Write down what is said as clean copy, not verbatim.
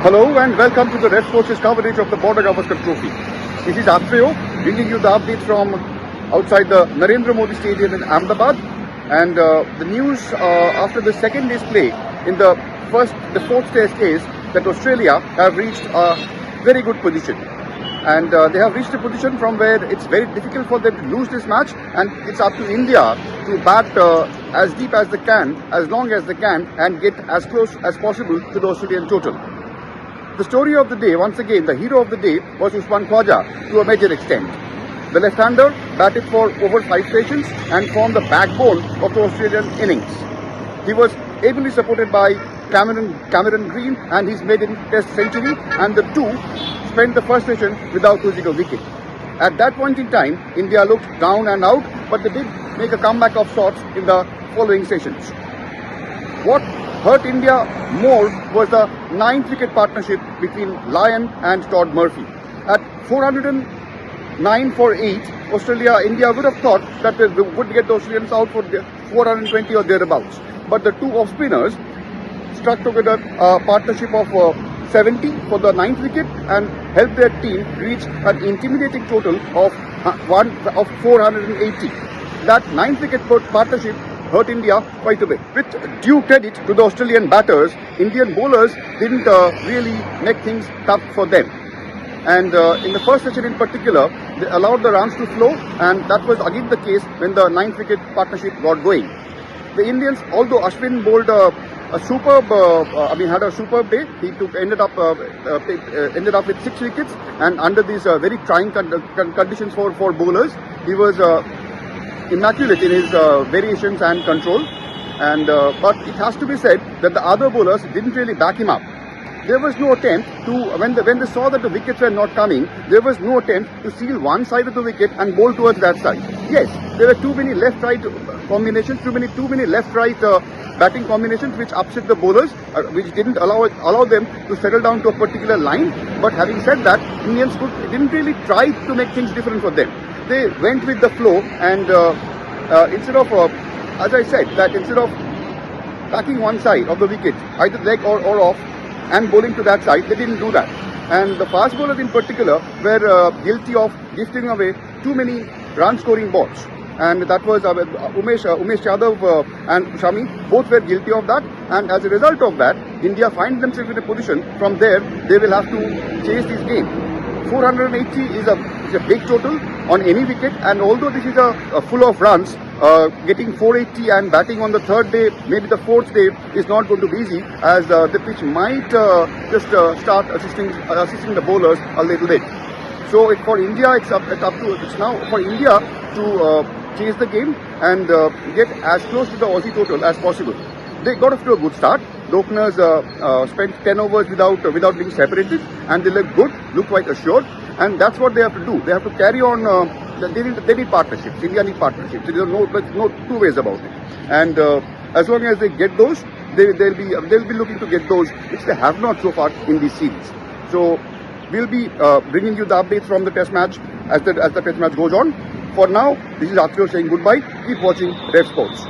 Hello and welcome to the Red Forces coverage of the Border Gavaskar Trophy. This is Atreyo bringing you the update from outside the Narendra Modi Stadium in Ahmedabad. And the news after the second day's play in the fourth test is that Australia have reached a very good position. And they have reached a position from where it's very difficult for them to lose this match, and it's up to India to bat as deep as they can, as long as they can, and get as close as possible to the Australian total. The story of the day, once again, the hero of the day was Usman Khwaja to a major extent. The left-hander batted for over 5 sessions and formed the backbone of the Australian innings. He was ably supported by Cameron Green and his maiden test century, and the two spent the first session without losing a wicket. At that point in time, India looked down and out, but they did make a comeback of sorts in the following sessions. What hurt India more was the 9th wicket partnership between Lyon and Todd Murphy. At 409 for 8, India would have thought that they would get the Australians out for 420 or thereabouts. But the two off-spinners struck together a partnership of 70 for the 9th wicket and helped their team reach an intimidating total of 480. That 9th wicket partnership hurt India quite a bit. With due credit to the Australian batters, Indian bowlers didn't really make things tough for them. And in the first session in particular, they allowed the runs to flow, and that was again the case when the 9th wicket partnership got going. The Indians, although Ashwin bowled had a superb day. He ended up with 6 wickets, and under these very trying conditions for bowlers, he was immaculate in his variations and control. And but it has to be said that the other bowlers didn't really back him up. There was no attempt to, when they saw that the wickets were not coming, there was no attempt to seal one side of the wicket and bowl towards that side. Yes, there were too many left-right combinations, too many left-right batting combinations which upset the bowlers, which didn't allow them to settle down to a particular line. But having said that, Indians didn't really try to make things different for them. They went with the flow, and instead of, as I said, that instead of backing one side of the wicket, either leg or off, and bowling to that side, they didn't do that. And the fast bowlers in particular were guilty of gifting away too many run-scoring balls. And that was Umesh Yadav and Shami, both were guilty of that. And as a result of that, India find themselves in a position. From there, they will have to chase this game. 480 is a big total on any wicket, and although this is a full of runs, getting 480 and batting on the third day, maybe the fourth day, is not going to be easy, as the pitch might start assisting the bowlers a little bit. So for India, it's now for India to chase the game and get as close to the Aussie total as possible. They got off to a good start. The openers spent 10 overs without being separated, and they look good, look quite assured, and that's what they have to do. They have to carry on. They need partnerships. India need partnerships. There's no two ways about it. And as long as they get those, they'll be looking to get those, which they have not so far in this series. So we'll be bringing you the updates from the test match as the test match goes on. For now, this is Atreyo saying goodbye. Keep watching Red Sports.